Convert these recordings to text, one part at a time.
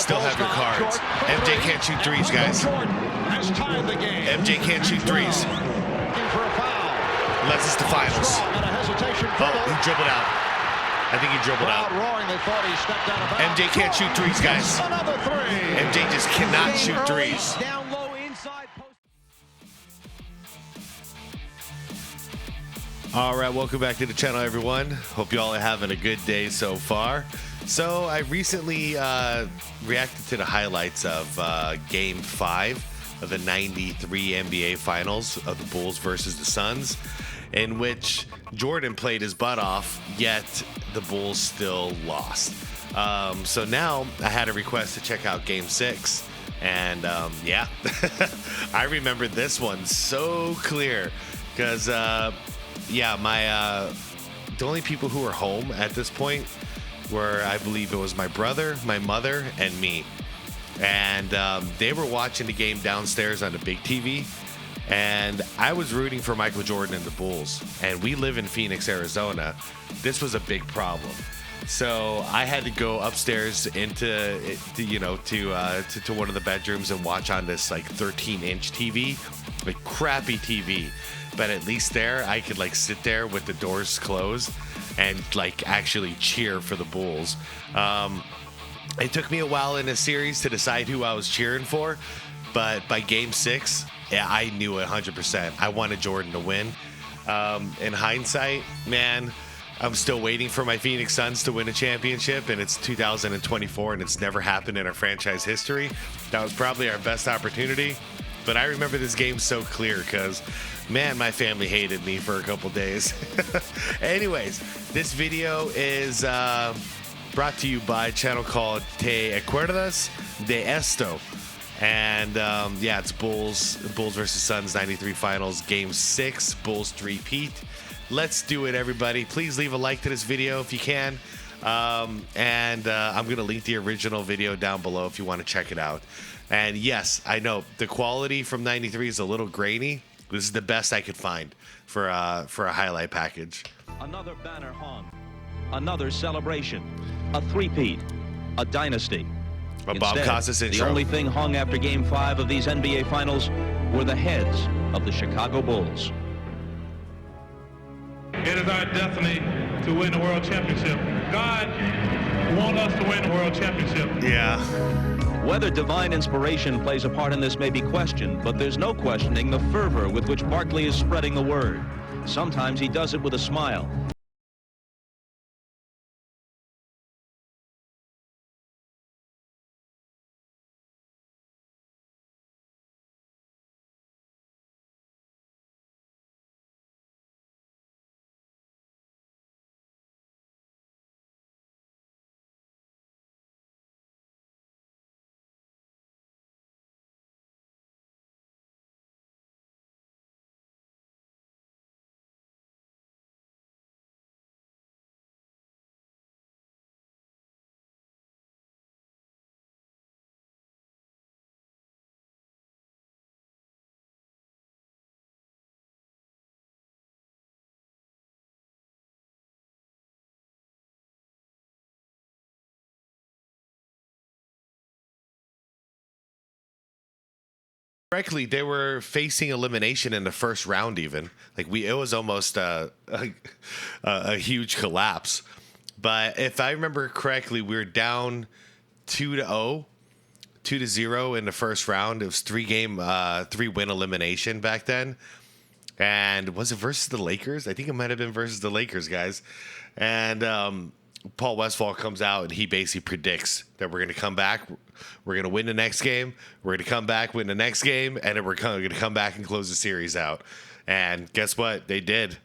still have your cards. MJ can't shoot threes, guys. MJ can't shoot threes. Unless it's the finals. Oh, he dribbled out. I think he dribbled out. MJ can't shoot threes, guys. MJ just cannot shoot threes. All right, welcome back to the channel, everyone. Hope you all are having a good day so far. So I recently reacted to the highlights of Game 5 of the '93 NBA Finals of the Bulls versus the Suns, in which Jordan played his butt off, yet the Bulls still lost. So now I had a request to check out Game 6, and yeah, I remember this one so clear because yeah, the only people who were home at this point were, I believe it was my brother, my mother, and me. And they were watching the game downstairs on the big TV. And I was rooting for Michael Jordan and the Bulls. And we live in Phoenix, Arizona. This was a big problem. So I had to go upstairs into, to one of the bedrooms and watch on this like 13-inch TV, like crappy TV. But at least there, I could like sit there with the doors closed and like actually cheer for the Bulls. It took me a while in this series to decide who I was cheering for, but by Game 6, yeah, I knew 100%. I wanted Jordan to win. In hindsight, man, I'm still waiting for my Phoenix Suns to win a championship, and it's 2024, and it's never happened in our franchise history. That was probably our best opportunity. But I remember this game so clear because, man, my family hated me for a couple days. Anyways, this video is brought to you by a channel called Te Acuerdas de Esto. And yeah, it's Bulls versus Suns 93 Finals, Game 6, Bulls 3-peat. Let's do it, everybody. Please leave a like to this video if you can. I'm going to link the original video down below if you want to check it out. And yes, I know the quality from 93 is a little grainy. This is the best I could find for a highlight package. Another banner hung, another celebration, a three-peat, a dynasty. A Bob Costas intro. The only thing hung after Game 5 of these NBA Finals were the heads of the Chicago Bulls. It is our destiny to win the world championship. God wants us to win the world championship. Yeah. Whether divine inspiration plays a part in this may be questioned, but there's no questioning the fervor with which Barkley is spreading the word. Sometimes he does it with a smile. Correctly, they were facing elimination in the first round. Even like it was almost a huge collapse. But if I remember correctly, we were down 2-0 in the first round. It was 3-win elimination back then. And was it versus the Lakers? I think it might have been versus the Lakers, guys. And Paul Westphal comes out and he basically predicts that we're going to come back. We're going to win the next game. We're going to come back, win the next game, and then we're going to come back and close the series out. And guess what? They did.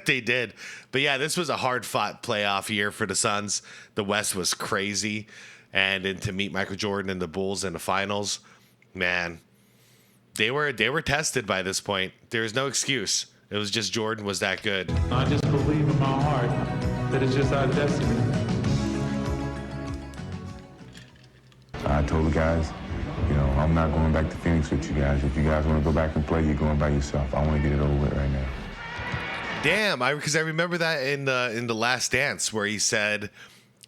They did. But yeah, this was a hard-fought playoff year for the Suns. The West was crazy. And then to meet Michael Jordan and the Bulls in the finals, man, they were tested by this point. There was no excuse. It was just Jordan was that good. I just believe in my heart that it's just our destiny. I told the guys, you know, I'm not going back to Phoenix with you guys. If you guys want to go back and play, you're going by yourself. I want to get it over with right now. Damn, because I remember that in the Last Dance where he said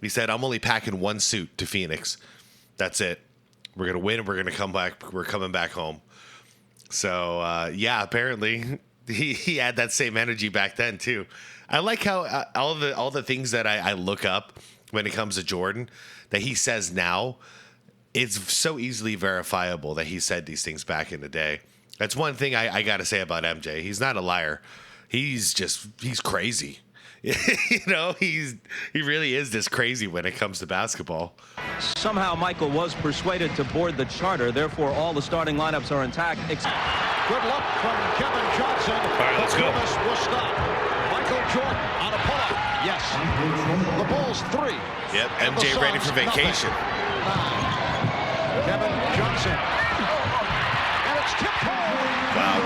I'm only packing one suit to Phoenix. That's it. We're gonna win. And we're gonna come back. We're coming back home. So yeah, apparently he had that same energy back then too. I like how all the things that I look up when it comes to Jordan that he says now, it's so easily verifiable that he said these things back in the day. That's one thing I got to say about MJ. He's not a liar. He's crazy. He really is this crazy when it comes to basketball. Somehow Michael was persuaded to board the charter. Therefore, all the starting lineups are intact. Good luck from Kevin Johnson. All right, let's go. Will stop. Michael Jordan on a pull-up. Yes. The Bulls 3. Yep, MJ ready for vacation. 9. Kevin Johnson. And it's tipped home. Wow.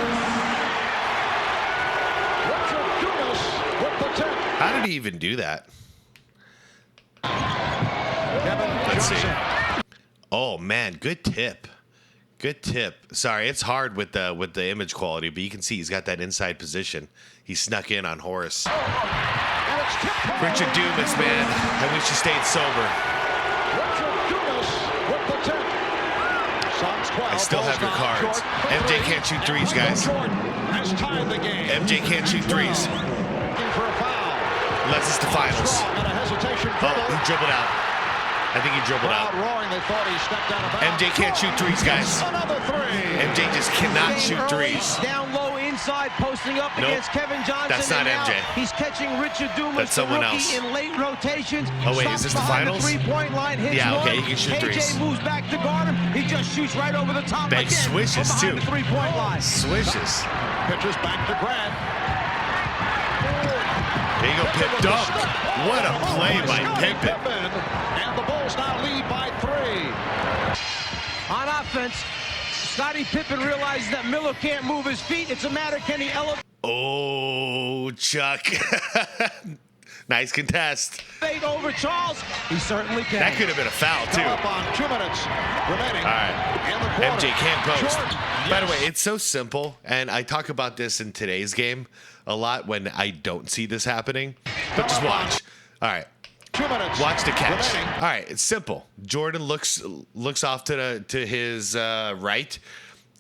Richard Dumas with the tip. How did he even do that? Kevin Let's Johnson. see. Oh man, good tip. Good tip. Sorry, it's hard with the image quality, but you can see he's got that inside position. He snuck in on Horace. And it's tipped home. Richard Dumas, man. I wish he stayed sober. Richard Dumas with the tip. Suns 12. I still have your cards. MJ can't shoot threes, guys. Jordan has tied the game. MJ can't shoot threes. Looking for a foul. Unless it's the finals. Strong and a hesitation Oh, he dribbled out. I think he dribbled Crowd out. roaring. They thought he stepped out of bounds. MJ can't shoot threes, guys. Another three. MJ just cannot shoot threes. Down low inside, posting up Nope. against Kevin Johnson. That's not and now MJ. He's catching Richard Dumas, That's someone the rookie, else. in late rotations. Oh, wait, is this the Stops behind finals? Three-point line, hits Yeah, okay, one. he can shoot KJ threes. moves back to guard him. He just shoots right over the top Big again. swishes, from behind too. the three-point line. Swishes. Pitches back to Grant. There you go, Pip dunk. What a play by Pippen. And the Bulls now lead by 3. On offense, Scottie Pippen realizes that Miller can't move his feet. It's a matter, can he elevate Oh, Chuck. Nice contest. over Charles? He certainly can. That could have been a foul, too. Up on 2 minutes remaining. All right. In the quarter. MJ can't post. Jordan, By the yes. way, it's so simple, and I talk about this in today's game a lot when I don't see this happening. But just watch. All right. 2 minutes. Watch the catch. remaining. All right, it's simple. Jordan looks off to his right.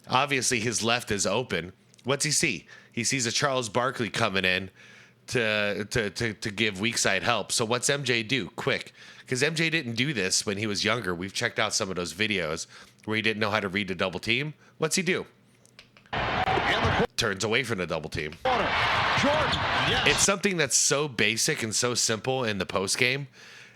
Obviously, his left is open. What's he see? He sees a Charles Barkley coming in to give weak side help. So what's MJ do? Quick, because MJ didn't do this when he was younger. We've checked out some of those videos where he didn't know how to read the double team. What's he do? Turns away from the double team. Quarter. Jordan, yes. It's something that's so basic and so simple in the post game,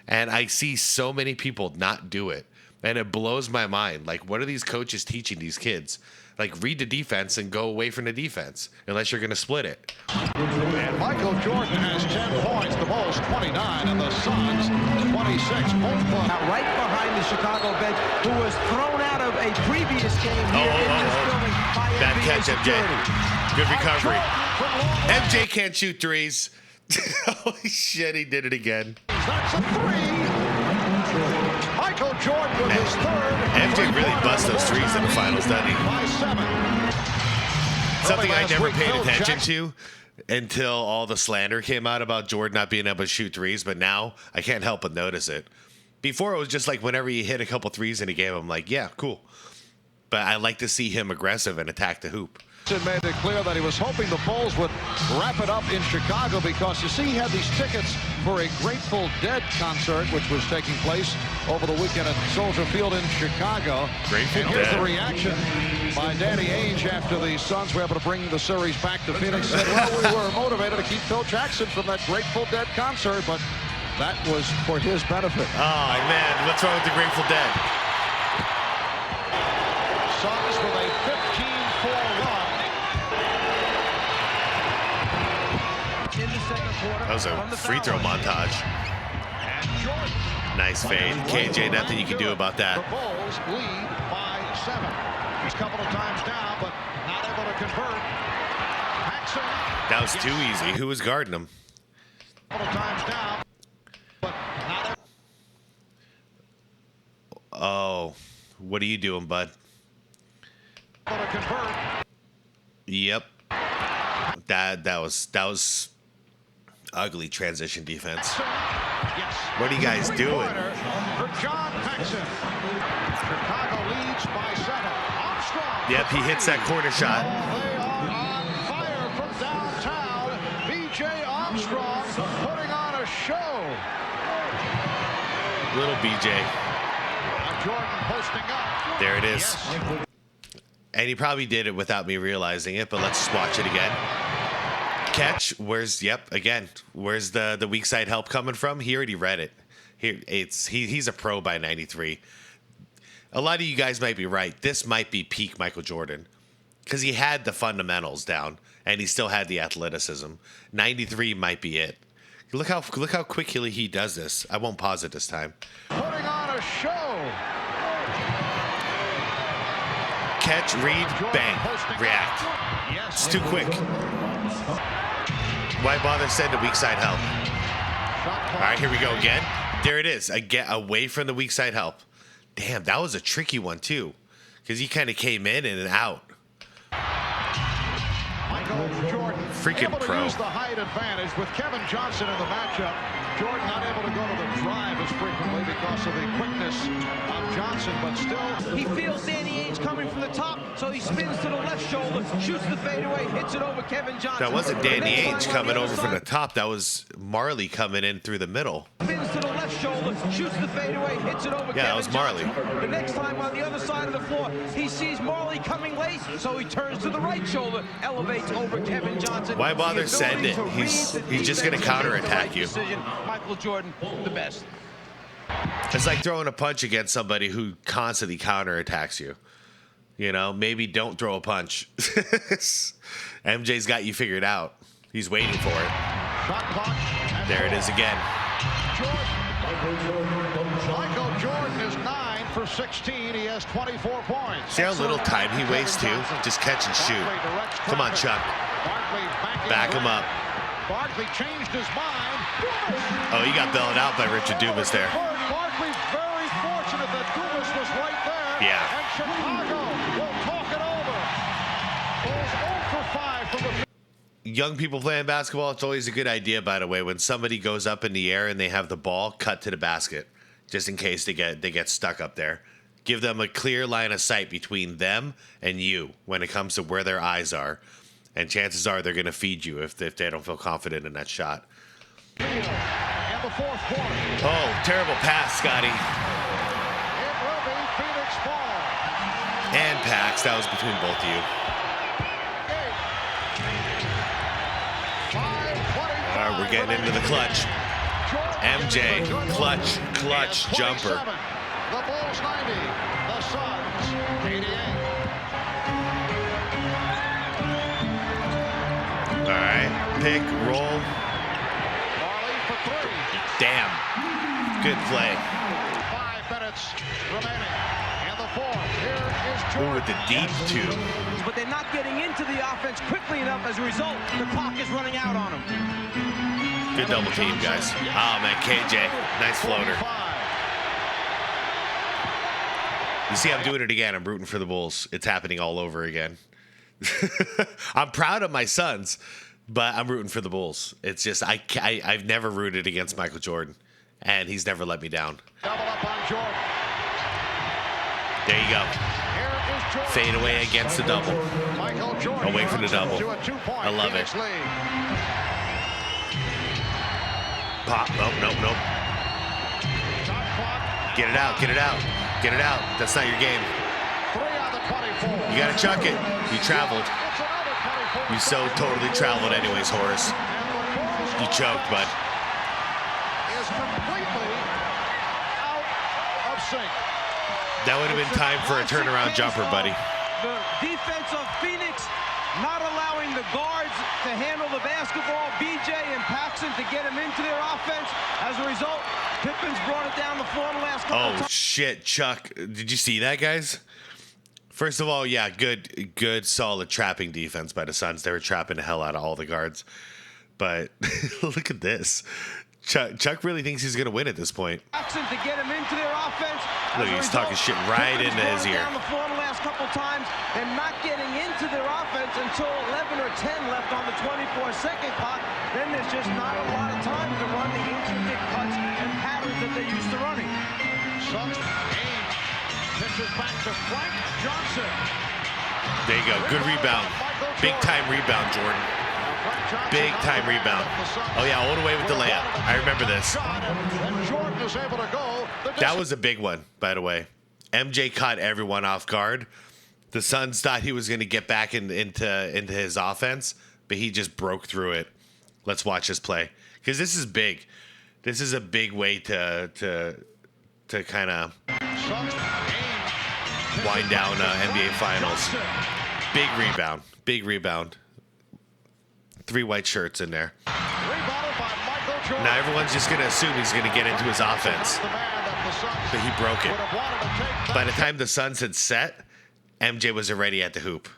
and I see so many people not do it, and it blows my mind. Like, what are these coaches teaching these kids? Like, read the defense and go away from the defense, unless you're going to split it. And Michael Jordan has 10 points. The Bulls 29 and the Suns 26. Both Right behind the Chicago bench, who was thrown out of a previous game here in this building by Bad NBA catch, MJ. security. Good recovery. MJ can't shoot threes. Holy shit, he did it again. That's a 3. Michael Jordan with his third. MJ really busts those threes in the finals, doesn't he? By 7. Something I last never week, paid Phil attention Jackson- to until all the slander came out about Jordan not being able to shoot threes, but now I can't help but notice it. Before, it was just like whenever he hit a couple threes in a game, I'm like, yeah, cool. But I like to see him aggressive and attack the hoop. Made it clear that he was hoping the Bulls would wrap it up in Chicago because, you see, he had these tickets for a Grateful Dead concert, which was taking place over the weekend at Soldier Field in Chicago. Grateful and here's Dead. the reaction by Danny Ainge after the Suns were able to bring the series back to Phoenix. Said, well, we were motivated to keep Phil Jackson from that Grateful Dead concert, but that was for his benefit. Oh, man, what's wrong with the Grateful Dead? Suns with a 15-4 run. In the second quarter, That was from a the free foul throw line. montage. And Jordan. Nice fade. KJ, nothing you can do about The that. Bulls lead by 7. He's a couple of times down, but not able to convert. Paxson. That was too easy. Who was guarding him? A couple of times down, but not Oh, what are you doing, bud? able to convert. Yep. That was Ugly transition defense. Yes. What are you guys doing? For John Paxson. Chicago leads by 7. Armstrong. Yep, he hits that corner shot. They are on fire from downtown. B.J. Armstrong putting on a show. Little BJ. Jordan posting up. There it is. Yes. And he probably did it without me realizing it, but let's just watch it again. Catch. Where's the weak side help coming from? He already read it. He's a pro by 93. A lot of you guys might be right. This might be peak Michael Jordan because he had the fundamentals down and he still had the athleticism. 93 might be it. Look how quickly he does this. I won't pause it this time. Putting on a show. Catch, read, bang, react. It's too quick. Why bother sending weak side help? All right, here we go again. There it is. I get away from the weak side help. Damn, that was a tricky one too, because he kind of came in and out. Michael Jordan Freaking able to pro. use the height advantage with Kevin Johnson in the matchup. Jordan not able to go to the drive as frequently because of the quickness of Johnson, but still. He feels Danny Ainge coming from the top, so he spins to the left shoulder, shoots the fadeaway, hits it over Kevin Johnson. That wasn't Danny Ainge coming over from the the top. That was Marley coming in through the middle. Spins to the left shoulder, shoots the fadeaway, hits it over Kevin that was Marley. Johnson. The next time on the other side of the floor, he sees Marley coming late, so he turns to the right shoulder, elevates over Kevin Johnson. Why bother send it? He's just gonna counterattack you. Michael Jordan, the best. It's like throwing a punch against somebody who constantly counterattacks you. You know, maybe don't throw a punch. MJ's got you figured out. He's waiting for it. There it is again. Michael Jordan is 9 for 16. He has 24 points. See how little time he wastes too? Just catch and shoot. Come on, Chuck. Back him up. Barkley changed his mind. Oh, he got bailed out by Richard Dumas there. Barkley very fortunate that Dumas was right there. Yeah. And Chicago will talk it over. Bulls 0 for 5 from the Young people playing basketball, it's always a good idea, by the way, when somebody goes up in the air and they have the ball, cut to the basket, just in case they get stuck up there. Give them a clear line of sight between them and you when it comes to where their eyes are. And chances are they're going to feed you if they don't feel confident in that shot. in the fourth quarter. Oh, terrible pass, Scotty. It will be Phoenix ball. And Pax, that was between both of you. 5:25 All right, we're getting into the clutch. MJ, clutch jumper. The Bulls 90, the Suns 88. All right, pick, roll. Marley for 3. Damn, good play. 5 minutes remaining in the fourth. Here is Ooh, Jordan. with the deep two. But they're not getting into the offense quickly enough. As a result, the clock is running out on them. Good double team, guys. Oh, man, KJ, nice floater. 45. You see, I'm doing it again. I'm rooting for the Bulls. It's happening all over again. I'm proud of my Suns, but I'm rooting for the Bulls. It's just I've never rooted against Michael Jordan, and he's never let me down. Double up on Jordan. There you go. Here is Jordan. Fade away against the double. Michael Jordan Away from the double. to a 2-point I love Phoenix it. lead. Pop. Nope. Shot clock. Get it out. That's not your game. 3 on the 24. You got to chuck it. You traveled. It's another 24. You so totally traveled anyways, Horace. You choked, bud. Is completely out of sync. That would have been time for a turnaround jumper, buddy. The defense of Phoenix not allowing the guards to handle the basketball. BJ and Paxson to get him into their offense. As a result, Pippen's brought it down the floor the last couple Oh, times. shit, Chuck. Did you see that, guys? First of all, yeah, good, solid trapping defense by the Suns. They were trapping the hell out of all the guards. But look at this. Chuck really thinks he's going to win at this point. Paxson to get him into their offense. Look, he's talking shit right into his ear. Down the floor the last couple times and not getting into their offense until 11 or 10 left on the 24-second clock. Then there's just not a lot of time to run the intricate cuts and patterns that they're used to running. Suns Ainge pitches back to Frank Johnson. There you go. Good rebound. Big time rebound, Jordan. Big time rebound. Oh, yeah, all the way with the layup. I remember this. That was a big one, by the way. MJ caught everyone off guard. The Suns thought he was going to get back into his offense, but he just broke through it. Let's watch this play, because this is big. This is a big way to kind of wind down NBA Finals. Big rebound. Big rebound. 3 white shirts in there. Now everyone's just going to assume he's going to get into his offense. But he broke it. By the time the Suns had set, MJ was already at the hoop.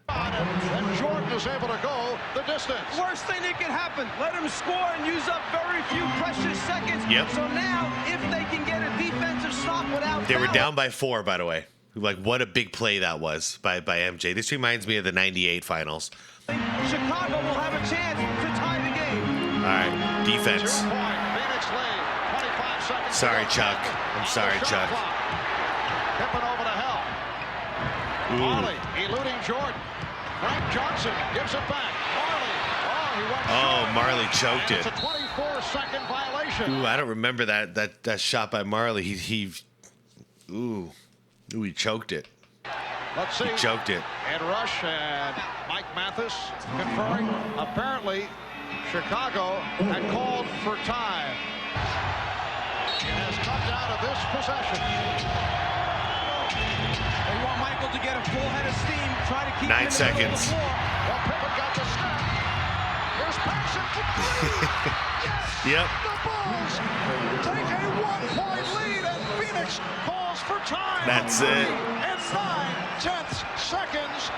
And Jordan is able to go the distance. Worst thing that can happen, let him score and use up very few precious seconds. Yep. So now, if they can get a defensive stop without They were foul, down by 4, by the way. Like, what a big play that was by MJ. This reminds me of the 98 Finals. Chicago will have a chance to tie the game. All right, defense. Sorry, Chuck. I'm sorry, Chuck. Pippen over to help. Marley eluding Jordan. Frank Johnson gives it back. Marley choked it. It's a 24-second violation. Ooh, I don't remember that shot by Marley. He choked it. Let's see. He choked it. Ed Rush and Mike Mathis conferring. Apparently, Chicago had called for time. It has come down to this possession. They want Michael to get a full head of steam. Try to keep 9 him in the seconds. middle of the floor. Well, Pippen got the snap. Here's Paxson for three. Yes! Yep. The Bulls take a 1-point lead, and Phoenix calls for time. That's it. And 9/10 seconds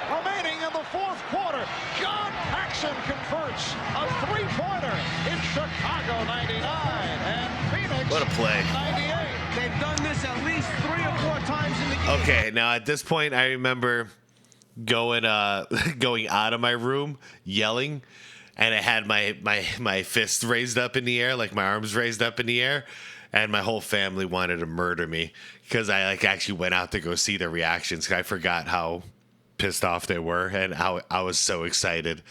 remaining in the fourth quarter. John Paxson converts a three-pointer in Chicago 99 and Phoenix What a play. 98. They've done this at least 3 or 4 times in the game. Okay, now at this point, I remember going out of my room, yelling, and I had my fists raised up in the air, like my arms raised up in the air, and my whole family wanted to murder me because I actually went out to go see their reactions. I forgot how pissed off they were and how I was so excited.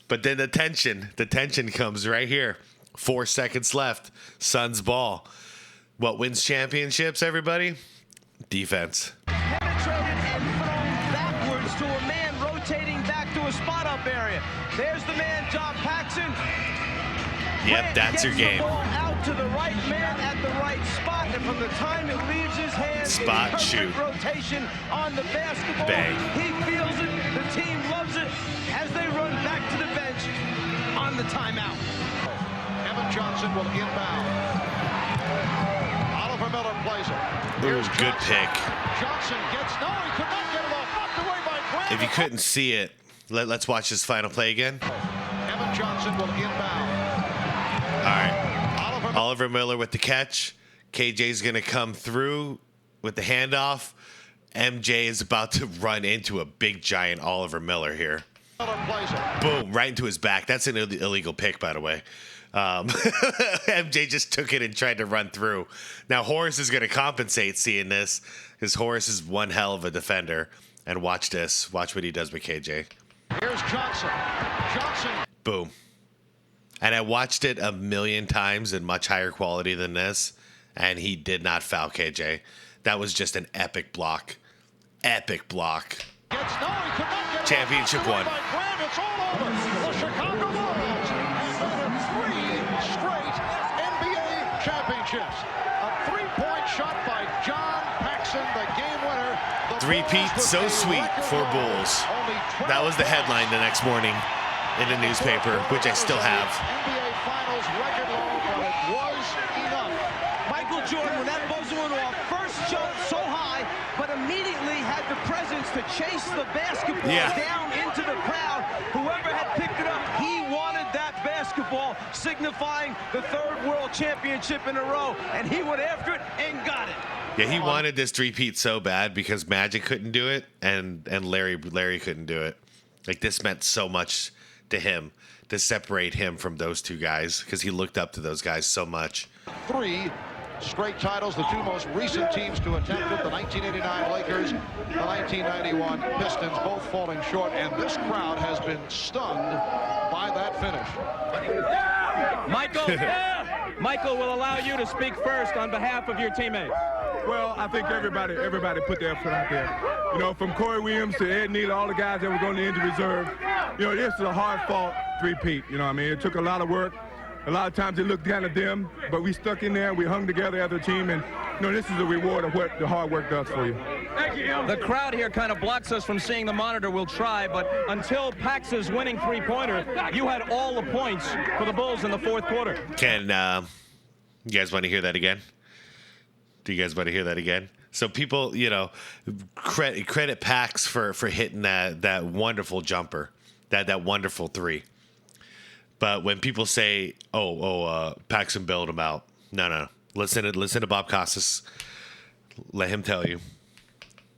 But then the tension comes right here. 4 seconds left. Suns ball. What wins championships, everybody? Defense. Penetrated and thrown backwards to a man rotating back to a spot-up area. There's the man, John Paxson. Yep, that's your game. Gets the ball out to the right man at the right spot, and from the time it leaves his hands, Spot, it's shoot. rotation on the basketball. Bang. He feels it. The team loves it as they run back to the bench on the timeout. Evan Johnson will inbound. Oliver Miller plays it. Ooh, good pick. Johnson gets he could not get it off. Knocked away by Grant. If you couldn't see it, let's watch this final play again. Evan Johnson will inbound. All right. Oliver Miller with the catch. KJ's going to come through with the handoff. MJ is about to run into a big, giant Oliver Miller here. Miller plays it. Boom, right into his back. That's an illegal pick, by the way. MJ just took it and tried to run through. Now, Horace is going to compensate seeing this because Horace is one hell of a defender. And watch this. Watch what he does with KJ. Here's Johnson. Johnson. Boom. And I watched it a million times in much higher quality than this, and he did not foul KJ. That was just an epic block. Epic block. He could not get Championship one. by Grant. It's all over. The Chicago Bulls have won 3 straight NBA championships. A 3-point shot by John Paxson, the game winner. The Three-peat, Bulls so with a sweet record for low. Bulls. Only 12 That was the headline the next morning in the newspaper, which I still have. NBA Finals record low, but it was enough Michael Jordan, when that buzzer went off, first jumped so high, but immediately had the presence to chase the basketball down into the crowd. Whoever had picked it up, he wanted that basketball, signifying the third world championship in a row, and he went after it and got it. Yeah, he wanted this three-peat so bad because Magic couldn't do it and Larry couldn't do it. Like, this meant so much to him to separate him from those two guys because he looked up to those guys so much. 3 straight titles, the 2 most recent teams to attempt it, the 1989 Lakers, the 1991 Pistons, both falling short, and this crowd has been stunned by that finish. Michael will allow you to speak first on behalf of your teammates. Well, I think everybody put their effort out there. You know, from Corey Williams to Ed Neal, all the guys that were going to the injury reserve. You know, this is a hard-fought three-peat. You know what I mean? It took a lot of work. A lot of times it looked kind of dim, but we stuck in there. We hung together as a team, and you know, this is a reward of what the hard work does for you. Thank you. The crowd here kind of blocks us from seeing the monitor. We'll try, but until Pax's winning three-pointer, you had all the points for the Bulls in the fourth quarter. Can you guys want to hear that again? Do you guys want to hear that again? So people, you know, credit Pax for hitting that wonderful jumper, that wonderful three. But when people say, Paxson bailed him out, no. Listen to Bob Costas. Let him tell you.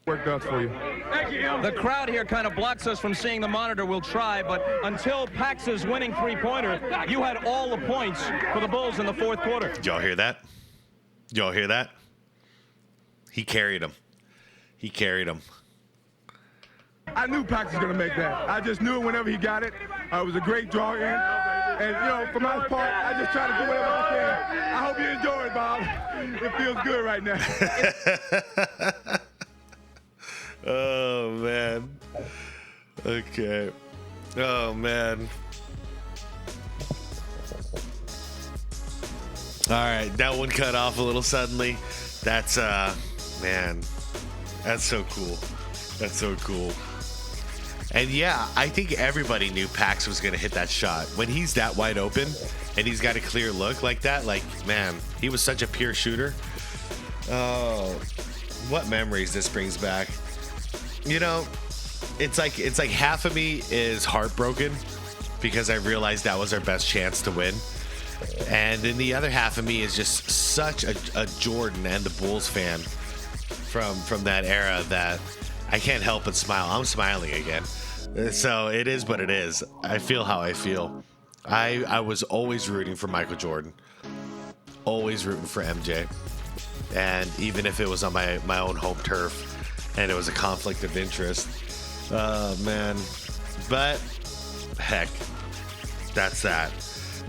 Worked out for you. Thank you. The crowd here kind of blocks us from seeing the monitor. We'll try, but until Pax's winning three-pointer, you had all the points for the Bulls in the fourth quarter. Y'all hear that? Y'all hear that? He carried him. I knew Pax was going to make that. I just knew it whenever he got it. It was a great draw in. And, you know, for my part, I just try to do whatever I can. I hope you enjoy it, Bob. It feels good right now. Oh, man. Okay. Oh, man. All right. That one cut off a little suddenly. That's, man, that's so cool. That's so cool. And yeah, I think everybody knew Pax was going to hit that shot. When he's that wide open and he's got a clear look like that, like, man, he was such a pure shooter. Oh, what memories this brings back. You know, it's like half of me is heartbroken because I realized that was our best chance to win. And then the other half of me is just such a Jordan and the Bulls fan from that era that I can't help but smile. I'm smiling again. So it is what it is. I feel how I feel. I was always rooting for Michael Jordan. Always rooting for MJ. And even if it was on my own home turf and it was a conflict of interest. Man. But heck, that's that.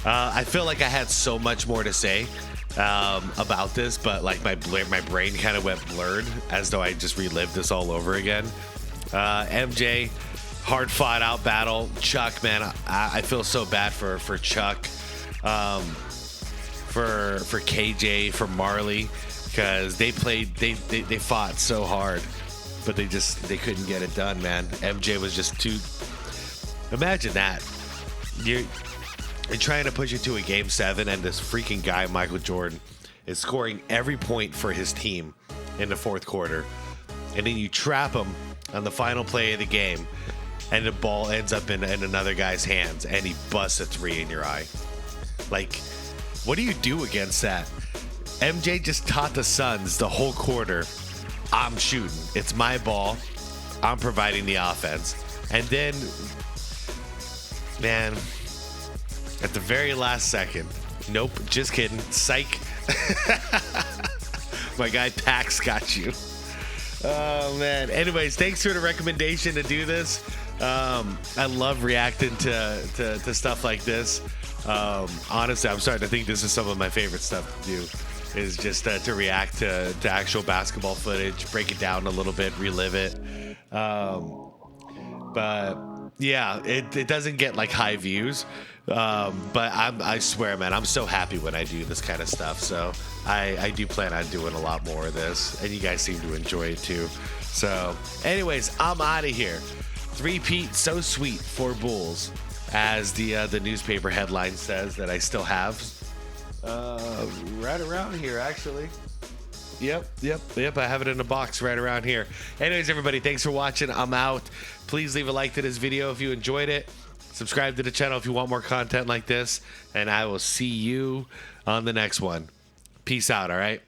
I feel like I had so much more to say about this, but like my brain kind of went blurred as though I just relived this all over again. MJ, hard fought out battle. Chuck, man, I feel so bad for Chuck, for KJ, for Marley, because they fought so hard, but they couldn't get it done, man. MJ was just too. Imagine that. You're trying to push it to a game 7, and this freaking guy, Michael Jordan, is scoring every point for his team in the fourth quarter. And then you trap him on the final play of the game, and the ball ends up in another guy's hands, and he busts a 3 in your eye. Like, what do you do against that? MJ just taught the Suns the whole quarter, I'm shooting. It's my ball. I'm providing the offense. And then, man, at the very last second, nope, just kidding, psych. My guy Pax got you. Oh, man. Anyways, thanks for the recommendation to do this. I love reacting to stuff like this. Honestly, I'm starting to think this is some of my favorite stuff to do, is just to react to actual basketball footage, break it down a little bit, relive it. But yeah, it doesn't get like high views. But I swear, man, I'm so happy when I do this kind of stuff. So I do plan on doing a lot more of this, and you guys seem to enjoy it too. So anyways, I'm out of here. 3-peat, so sweet for Bulls, as the newspaper headline says that I still have. Right around here, actually. Yep. I have it in a box right around here. Anyways, everybody, thanks for watching. I'm out. Please leave a like to this video if you enjoyed it. Subscribe to the channel if you want more content like this. And I will see you on the next one. Peace out, all right?